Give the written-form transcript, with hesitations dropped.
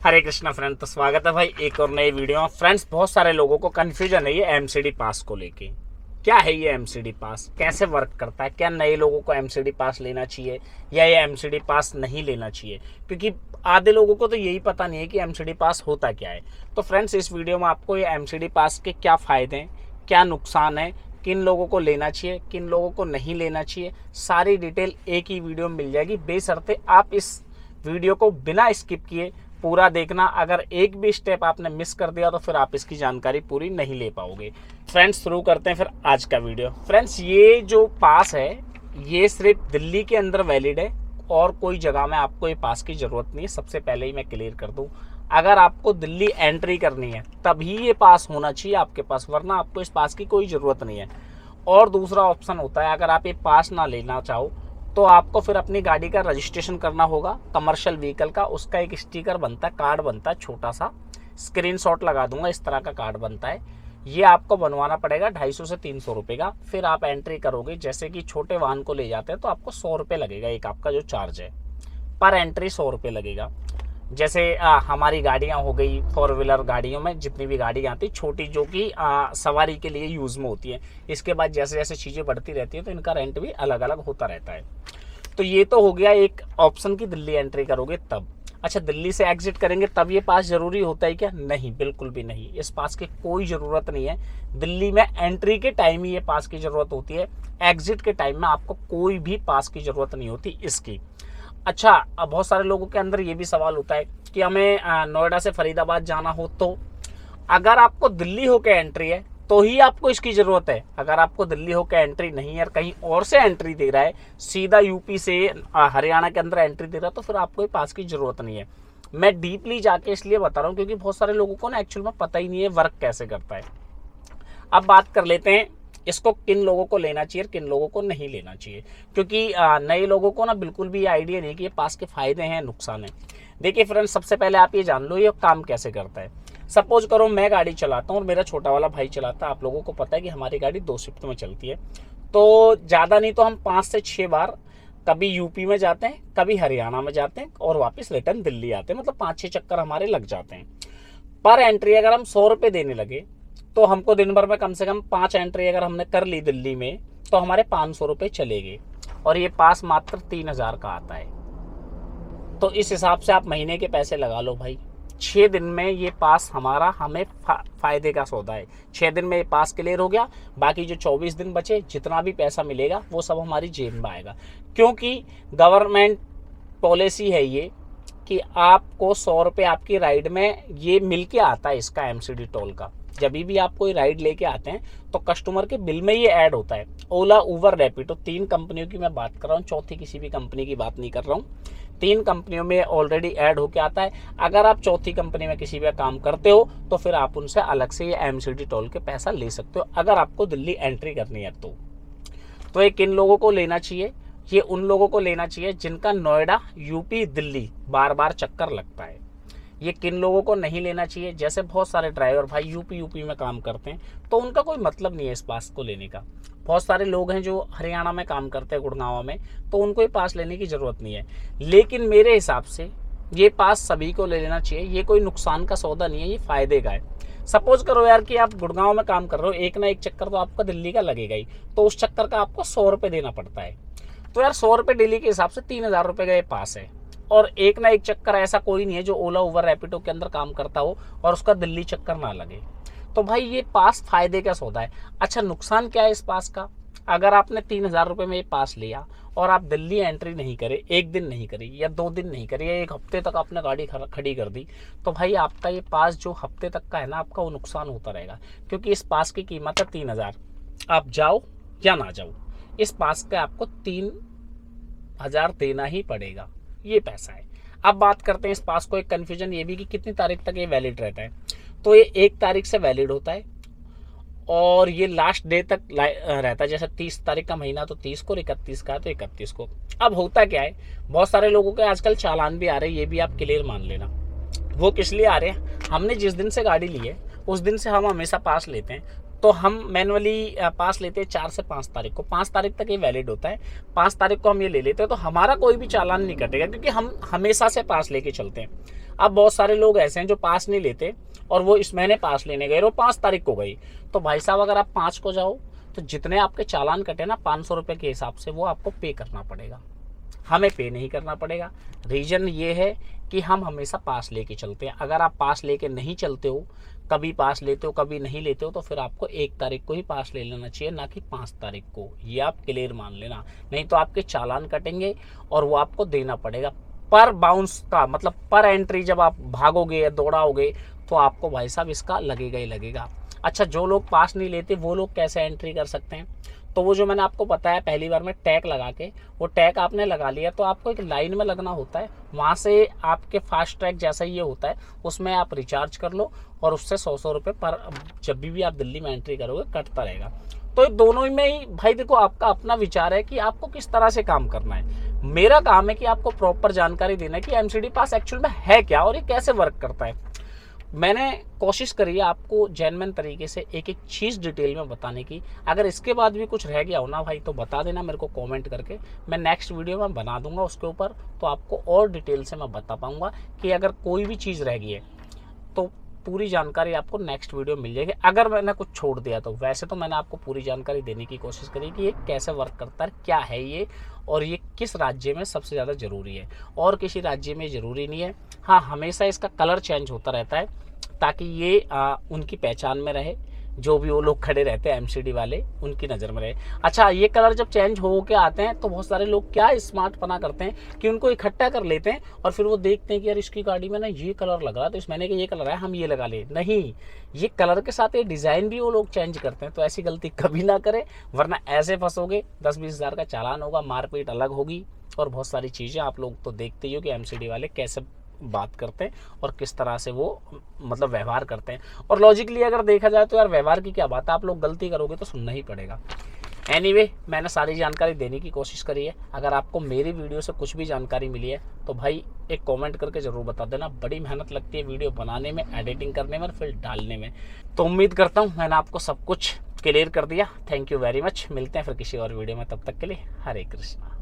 हरे Krishna friend, तो स्वागत है भाई एक और नई वीडियो में। फ्रेंड्स, बहुत सारे लोगों को कन्फ्यूजन है ये एमसीडी पास को लेके। क्या है ये एमसीडी पास, कैसे वर्क करता है, क्या नए लोगों को एमसीडी पास लेना चाहिए या ये एमसीडी पास नहीं लेना चाहिए, क्योंकि आधे लोगों को तो यही पता नहीं है कि एमसीडी पास होता क्या है। तो फ्रेंड्स, इस वीडियो में आपको ये एमसीडी पास के क्या फ़ायदे हैं, क्या नुकसान है, किन लोगों को लेना चाहिए, किन लोगों को नहीं लेना चाहिए, सारी डिटेल एक ही वीडियो में मिल जाएगी। बेशर्ते आप इस वीडियो को बिना स्किप किए पूरा देखना। अगर एक भी स्टेप आपने मिस कर दिया तो फिर आप इसकी जानकारी पूरी नहीं ले पाओगे। फ्रेंड्स, शुरू करते हैं फिर आज का वीडियो। फ्रेंड्स, ये जो पास है ये सिर्फ दिल्ली के अंदर वैलिड है और कोई जगह में आपको ये पास की ज़रूरत नहीं है। सबसे पहले ही मैं क्लियर कर दूं, अगर आपको दिल्ली एंट्री करनी है तभी ये पास होना चाहिए आपके पास, वरना आपको इस पास की कोई ज़रूरत नहीं है। और दूसरा ऑप्शन होता है, अगर आप ये पास ना लेना चाहो तो आपको फिर अपनी गाड़ी का रजिस्ट्रेशन करना होगा, कमर्शियल व्हीकल का। उसका एक स्टिकर बनता है, कार्ड बनता है, छोटा सा स्क्रीनशॉट लगा दूंगा, इस तरह का कार्ड बनता है। ये आपको बनवाना पड़ेगा 250 से 300 रुपये का। फिर आप एंट्री करोगे, जैसे कि छोटे वाहन को ले जाते हैं तो आपको 100 रुपये लगेगा। एक आपका जो चार्ज है पर एंट्री 100 रुपये लगेगा। जैसे हमारी गाड़ियाँ हो गई, 4 व्हीलर गाड़ियों में जितनी भी गाड़ियाँ आती छोटी, जो कि सवारी के लिए यूज़ में होती है। इसके बाद जैसे जैसे चीज़ें बढ़ती रहती है तो इनका रेंट भी अलग अलग होता रहता है। तो ये तो हो गया एक ऑप्शन की दिल्ली एंट्री करोगे तब। अच्छा, दिल्ली से एग्जिट करेंगे तब ये पास ज़रूरी होता है क्या? नहीं, बिल्कुल भी नहीं। इस पास की कोई ज़रूरत नहीं है। दिल्ली में एंट्री के टाइम ही ये पास की ज़रूरत होती है, एग्जिट के टाइम में आपको कोई भी पास की ज़रूरत नहीं होती इसकी। अच्छा, अब बहुत सारे लोगों के अंदर ये भी सवाल होता है कि हमें नोएडा से फरीदाबाद जाना हो तो अगर आपको दिल्ली होकर एंट्री है तो ही आपको इसकी ज़रूरत है। अगर आपको दिल्ली होकर एंट्री नहीं है और कहीं और से एंट्री दे रहा है, सीधा यूपी से हरियाणा के अंदर एंट्री दे रहा है, तो फिर आपको पास की ज़रूरत नहीं है। मैं डीपली जाके इसलिए बता रहा हूँ क्योंकि बहुत सारे लोगों को ना एक्चुअल में पता ही नहीं है वर्क कैसे करता है। अब बात कर लेते हैं इसको किन लोगों को लेना चाहिए और किन लोगों को नहीं लेना चाहिए, क्योंकि नए लोगों को ना बिल्कुल भी आइडिया नहीं कि ये पास के फ़ायदे हैं नुकसान है। देखिए फ्रेंड्स, सबसे पहले आप ये जान लो ये काम कैसे करता है। सपोज करो मैं गाड़ी चलाता हूँ और मेरा छोटा वाला भाई चलाता है। आप लोगों को पता है कि हमारी गाड़ी 2 शिफ्ट में चलती है, तो ज़्यादा नहीं तो हम 5 से 6 बार कभी यूपी में जाते हैं, कभी हरियाणा में जाते हैं और वापस रिटर्न दिल्ली आते हैं। मतलब 5-6 चक्कर हमारे लग जाते हैं। पर एंट्री अगर हम 100 रुपये देने लगे तो हमको दिन भर में कम से कम 5 एंट्री अगर हमने कर ली दिल्ली में तो हमारे 500 रुपये चलेंगे और ये पास मात्र 3000 का आता है। तो इस हिसाब से आप महीने के पैसे लगा लो भाई। 6 दिन में ये पास हमारा हमें फ़ायदे का सौदा है। 6 दिन में ये पास क्लियर हो गया, बाकी जो 24 दिन बचे जितना भी पैसा मिलेगा वो सब हमारी जेब में आएगा, क्योंकि गवर्नमेंट पॉलिसी है ये कि आपको 100 रुपये आपकी राइड में ये मिल के आता है। इसका एमसीडी टोल का जब भी आप कोई राइड लेके आते हैं तो कस्टमर के बिल में ये ऐड होता है। ओला, उबर, रैपिडो, 3 कंपनियों की मैं बात कर रहा हूँ, चौथी किसी भी कंपनी की बात नहीं कर रहा हूँ। 3 कंपनियों में ऑलरेडी ऐड होके आता है। अगर आप चौथी कंपनी में किसी भी काम करते हो तो फिर आप उनसे अलग से ये एमसीडी टोल के पैसा ले सकते हो, अगर आपको दिल्ली एंट्री करनी है तो ये किन लोगों को लेना चाहिए? ये उन लोगों को लेना चाहिए जिनका नोएडा, यूपी, दिल्ली बार बार चक्कर लगता है। ये किन लोगों को नहीं लेना चाहिए? जैसे बहुत सारे ड्राइवर भाई यूपी में काम करते हैं तो उनका कोई मतलब नहीं है इस पास को लेने का। बहुत सारे लोग हैं जो हरियाणा में काम करते हैं, गुड़गांव में, तो उनको ये पास लेने की ज़रूरत नहीं है। लेकिन मेरे हिसाब से ये पास सभी को ले लेना चाहिए। ये कोई नुकसान का सौदा नहीं है, ये फ़ायदे का है। सपोज करो यार कि आप गुड़गांव में काम कर रहे हो, एक ना एक चक्कर तो आपका दिल्ली का लगेगा ही, तो उस चक्कर का आपको 100 रुपये देना पड़ता है। तो यार 100 रुपये डेली के हिसाब से 3000 रुपये का ये पास है। और एक ना एक चक्कर ऐसा कोई नहीं है जो ओला, उबर, रैपिडो के अंदर काम करता हो और उसका दिल्ली चक्कर ना लगे। तो भाई ये पास फ़ायदे का सौदा है। अच्छा, नुकसान क्या है इस पास का? अगर आपने 3000 रुपये में ये पास लिया और आप दिल्ली एंट्री नहीं करे, 1 दिन नहीं करी या 2 दिन नहीं करी या 1 हफ्ते तक आपने गाड़ी खड़ी कर दी, तो भाई आपका ये पास जो हफ्ते तक का है ना, आपका वो नुकसान होता रहेगा। क्योंकि इस पास की कीमत है 3000। आप जाओ या ना जाओ, इस पास का आपको 3000 देना ही पड़ेगा, ये पैसा है। अब बात करते हैं इस पास को, एक कन्फ्यूजन ये भी कि कितनी तारीख तक ये वैलिड रहता है। तो ये 1 तारीख से वैलिड होता है और ये लास्ट डे तक रहता है। जैसे 30 तारीख का महीना तो 30 को, 31 का तो 31 को। अब होता क्या है, बहुत सारे लोगों के आजकल चालान भी आ रहे हैं, ये भी आप क्लियर मान लेना। वो किस लिए आ रहे हैं? हमने जिस दिन से गाड़ी ली है उस दिन से हम हमेशा पास लेते हैं, तो हम मैनुअली पास लेते हैं 4 से 5 तारीख को। 5 तारीख तक ये वैलिड होता है। 5 तारीख को हम ये ले लेते हैं तो हमारा कोई भी चालान नहीं कटेगा, क्योंकि हम हमेशा से पास लेके चलते हैं। अब बहुत सारे लोग ऐसे हैं जो पास नहीं लेते और वो इस महीने पास लेने गए और वो 5 तारीख को गई। तो भाई साहब अगर आप 5 को जाओ तो जितने आपके चालान कटे ना 500 रुपये के हिसाब से वो आपको पे करना पड़ेगा, हमें पे नहीं करना पड़ेगा। रीज़न ये है कि हम हमेशा पास लेके चलते हैं। अगर आप पास लेके नहीं चलते हो, कभी पास लेते हो कभी नहीं लेते हो, तो फिर आपको 1 तारीख को ही पास ले लेना चाहिए, ना कि 5 तारीख को। ये आप क्लियर मान लेना, नहीं तो आपके चालान कटेंगे और वो आपको देना पड़ेगा पर बाउंस का, मतलब पर एंट्री। जब आप भागोगे या दौड़ाओगे तो आपको भाई साहब इसका लगेगा ही लगेगा। अच्छा, जो लोग पास नहीं लेते वो लोग कैसे एंट्री कर सकते हैं? तो वो जो मैंने आपको बताया पहली बार में टैग लगा के, वो टैग आपने लगा लिया तो आपको एक लाइन में लगना होता है। वहाँ से आपके फास्ट ट्रैक जैसा ये होता है, उसमें आप रिचार्ज कर लो और उससे 100 रुपये पर जब भी आप दिल्ली में एंट्री करोगे कटता रहेगा। तो दोनों में ही भाई देखो, आपका अपना विचार है कि आपको किस तरह से काम करना है। मेरा काम है कि आपको प्रॉपर जानकारी देना है कि एमसीडी पास एक्चुअल में है क्या और ये कैसे वर्क करता है। मैंने कोशिश करी है आपको जेन्युइन तरीके से एक एक चीज़ डिटेल में बताने की। अगर इसके बाद भी कुछ रह गया हो ना भाई तो बता देना मेरे को कमेंट करके, मैं नेक्स्ट वीडियो में बना दूंगा उसके ऊपर, तो आपको और डिटेल से मैं बता पाऊंगा कि अगर कोई भी चीज़ रह गई है तो पूरी जानकारी आपको नेक्स्ट वीडियो मिल जाएगी। अगर मैंने कुछ छोड़ दिया तो वैसे तो मैंने आपको पूरी जानकारी देने की कोशिश करी कि ये कैसे वर्क करता है, क्या है ये, और ये किस राज्य में सबसे ज़्यादा ज़रूरी है और किसी राज्य में ज़रूरी नहीं है। हाँ, हमेशा इसका कलर चेंज होता रहता है ताकि ये उनकी पहचान में रहे, जो भी वो लोग खड़े रहते हैं एमसीडी वाले उनकी नज़र में रहे। अच्छा, ये कलर जब चेंज हो के आते हैं तो बहुत सारे लोग क्या स्मार्टपना करते हैं कि उनको इकट्ठा कर लेते हैं और फिर वो देखते हैं कि यार इसकी गाड़ी में ना ये कलर लग रहा है तो इस महीने का ये कलर है, हम ये लगा ले। नहीं, ये कलर के साथ ये डिज़ाइन भी वो लोग चेंज करते हैं। तो ऐसी गलती कभी ना करें, वरना ऐसे फंसोगे, 10-20 हज़ार का चालान होगा, मारपीट अलग होगी और बहुत सारी चीज़ें। आप लोग तो देखते ही हो कि एमसीडी वाले कैसे बात करते हैं और किस तरह से वो मतलब व्यवहार करते हैं। और लॉजिकली अगर देखा जाए तो यार व्यवहार की क्या बात है, आप लोग गलती करोगे तो सुनना ही पड़ेगा। एनीवे, मैंने सारी जानकारी देने की कोशिश करी है। अगर आपको मेरी वीडियो से कुछ भी जानकारी मिली है तो भाई एक कमेंट करके ज़रूर बता देना। बड़ी मेहनत लगती है वीडियो बनाने में, एडिटिंग करने में और फिर डालने में। तो उम्मीद करता हूँ मैंने आपको सब कुछ क्लियर कर दिया। Thank you very much. मिलते हैं फिर किसी और वीडियो में, तब तक के लिए हरे कृष्णा।